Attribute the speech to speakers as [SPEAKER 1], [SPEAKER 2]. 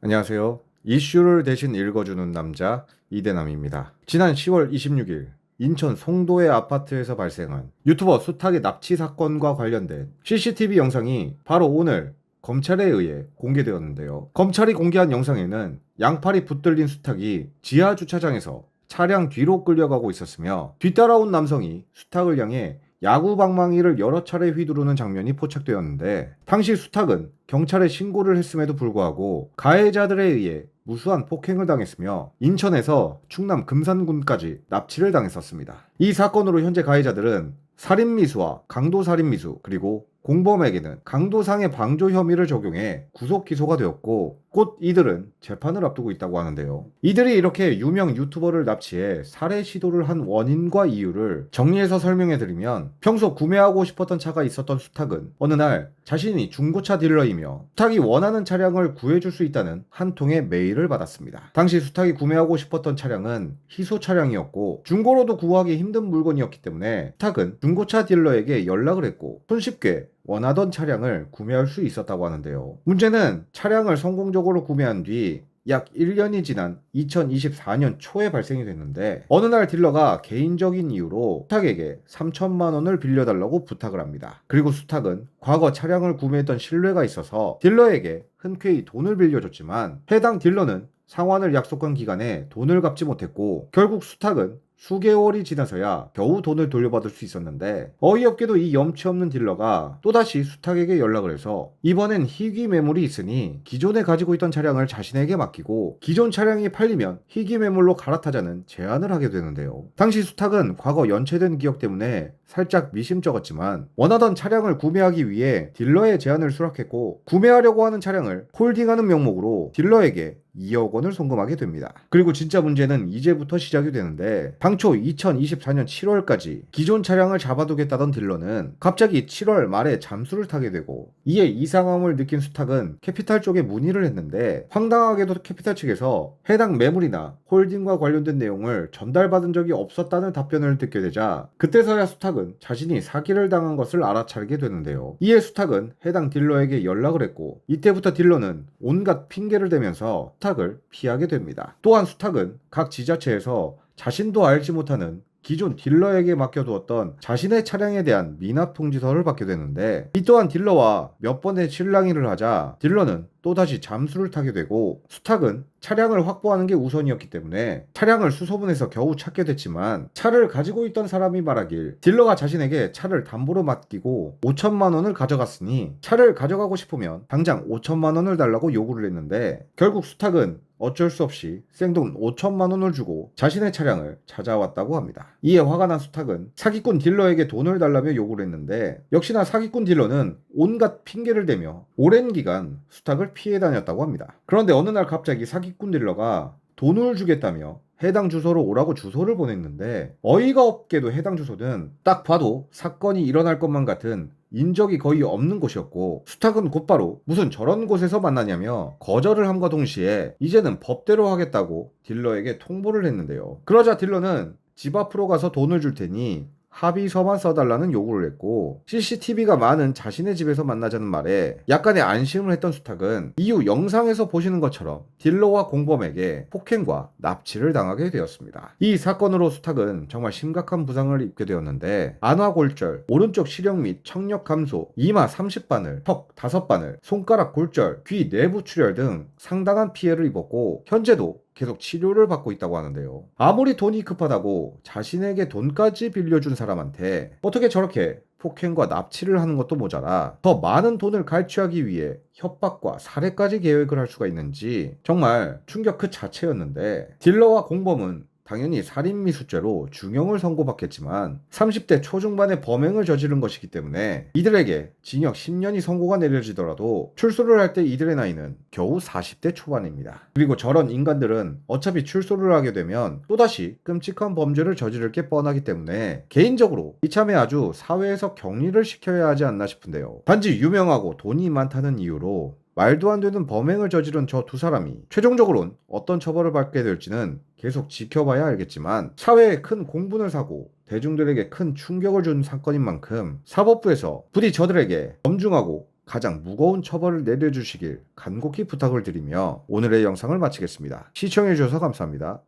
[SPEAKER 1] 안녕하세요. 이슈를 대신 읽어주는 남자 이대남입니다. 지난 10월 26일 인천 송도의 아파트에서 발생한 유튜버 수탁의 납치 사건과 관련된 CCTV 영상이 바로 오늘 검찰에 의해 공개되었는데요. 검찰이 공개한 영상에는 양팔이 붙들린 수탁이 지하 주차장에서 차량 뒤로 끌려가고 있었으며 뒤따라온 남성이 수탁을 향해 야구 방망이를 여러 차례 휘두르는 장면이 포착되었는데, 당시 수탁은 경찰에 신고를 했음에도 불구하고 가해자들에 의해 무수한 폭행을 당했으며 인천에서 충남 금산군까지 납치를 당했었습니다. 이 사건으로 현재 가해자들은 살인미수와 강도살인미수 그리고 공범에게는 강도상해 방조 혐의를 적용해 구속 기소가 되었고, 곧 이들은 재판을 앞두고 있다고 하는데요. 이들이 이렇게 유명 유튜버를 납치해 살해 시도를 한 원인과 이유를 정리해서 설명해드리면, 평소 구매하고 싶었던 차가 있었던 수탁은 어느 날 자신이 중고차 딜러이며 수탁이 원하는 차량을 구해줄 수 있다는 한 통의 메일을 받았습니다. 당시 수탁이 구매하고 싶었던 차량은 희소 차량이었고 중고로도 구하기 힘든 물건이었기 때문에 수탁은 중고차 딜러에게 연락을 했고 손쉽게 원하던 차량을 구매할 수 있었다고 하는데요. 문제는 차량을 성공적으로 구매한 뒤 약 1년이 지난 2024년 초에 발생이 됐는데, 어느 날 딜러가 개인적인 이유로 수탁에게 3천만 원을 빌려달라고 부탁을 합니다. 그리고 수탁은 과거 차량을 구매했던 신뢰가 있어서 딜러에게 흔쾌히 돈을 빌려줬지만, 해당 딜러는 상환을 약속한 기간에 돈을 갚지 못했고 결국 수탁은 수개월이 지나서야 겨우 돈을 돌려받을 수 있었는데, 어이없게도 이 염치 없는 딜러가 또다시 수탁에게 연락을 해서 이번엔 희귀 매물이 있으니 기존에 가지고 있던 차량을 자신에게 맡기고 기존 차량이 팔리면 희귀 매물로 갈아타자는 제안을 하게 되는데요. 당시 수탁은 과거 연체된 기억 때문에 살짝 미심쩍었지만 원하던 차량을 구매하기 위해 딜러의 제안을 수락했고, 구매하려고 하는 차량을 홀딩하는 명목으로 딜러에게 2억 원을 송금하게 됩니다. 그리고 진짜 문제는 이제부터 시작이 되는데, 당초 2024년 7월까지 기존 차량을 잡아두겠다던 딜러는 갑자기 7월 말에 잠수를 타게 되고, 이에 이상함을 느낀 수탁은 캐피탈 쪽에 문의를 했는데, 황당하게도 캐피탈 측에서 해당 매물이나 홀딩과 관련된 내용을 전달받은 적이 없었다는 답변을 듣게 되자, 그때서야 수탁은 자신이 사기를 당한 것을 알아차리게 되는데요. 이에 수탁은 해당 딜러에게 연락을 했고, 이때부터 딜러는 온갖 핑계를 대면서 수탁을 피하게 됩니다. 또한 수탁은 각 지자체에서 자신도 알지 못하는 기존 딜러에게 맡겨두었던 자신의 차량에 대한 미납 통지서를 받게 되는데, 이 또한 딜러와 몇 번의 실랑이를 하자 딜러는 또다시 잠수를 타게 되고, 수탁은 차량을 확보하는 게 우선이었기 때문에 차량을 수소문해서 겨우 찾게 됐지만, 차를 가지고 있던 사람이 말하길 딜러가 자신에게 차를 담보로 맡기고 5천만 원을 가져갔으니 차를 가져가고 싶으면 당장 5천만 원을 달라고 요구를 했는데, 결국 수탁은 어쩔 수 없이 생돈 5천만 원을 주고 자신의 차량을 찾아왔다고 합니다. 이에 화가 난 수탁은 사기꾼 딜러에게 돈을 달라며 요구를 했는데, 역시나 사기꾼 딜러는 온갖 핑계를 대며 오랜 기간 수탁을 피해 다녔다고 합니다. 그런데 어느 날 갑자기 사기꾼 딜러가 돈을 주겠다며 해당 주소로 오라고 주소를 보냈는데, 어이가 없게도 해당 주소는 딱 봐도 사건이 일어날 것만 같은 인적이 거의 없는 곳이었고, 수탁은 곧바로 무슨 저런 곳에서 만나냐며 거절을 함과 동시에 이제는 법대로 하겠다고 딜러에게 통보를 했는데요. 그러자 딜러는 집 앞으로 가서 돈을 줄 테니 합의서만 써달라는 요구를 했고, CCTV가 많은 자신의 집에서 만나자는 말에 약간의 안심을 했던 수탁은 이후 영상에서 보시는 것처럼 딜러와 공범에게 폭행과 납치를 당하게 되었습니다. 이 사건으로 수탁은 정말 심각한 부상을 입게 되었는데, 안화골절, 오른쪽 시력 및 청력 감소, 이마 30바늘, 턱 5바늘, 손가락 골절, 귀 내부 출혈 등 상당한 피해를 입었고 현재도 계속 치료를 받고 있다고 하는데요. 아무리 돈이 급하다고 자신에게 돈까지 빌려준 사람한테 어떻게 저렇게 폭행과 납치를 하는 것도 모자라 더 많은 돈을 갈취하기 위해 협박과 살해까지 계획을 할 수가 있는지 정말 충격 그 자체였는데, 딜러와 공범은 당연히 살인미수죄로 중형을 선고받겠지만 30대 초중반의 범행을 저지른 것이기 때문에 이들에게 징역 10년이 선고가 내려지더라도 출소를 할 때 이들의 나이는 겨우 40대 초반입니다. 그리고 저런 인간들은 어차피 출소를 하게 되면 또다시 끔찍한 범죄를 저지를 게 뻔하기 때문에 개인적으로 이참에 아주 사회에서 격리를 시켜야 하지 않나 싶은데요. 단지 유명하고 돈이 많다는 이유로 말도 안 되는 범행을 저지른 저 두 사람이 최종적으로는 어떤 처벌을 받게 될지는 계속 지켜봐야 알겠지만, 사회에 큰 공분을 사고 대중들에게 큰 충격을 준 사건인 만큼 사법부에서 부디 저들에게 엄중하고 가장 무거운 처벌을 내려주시길 간곡히 부탁을 드리며 오늘의 영상을 마치겠습니다. 시청해주셔서 감사합니다.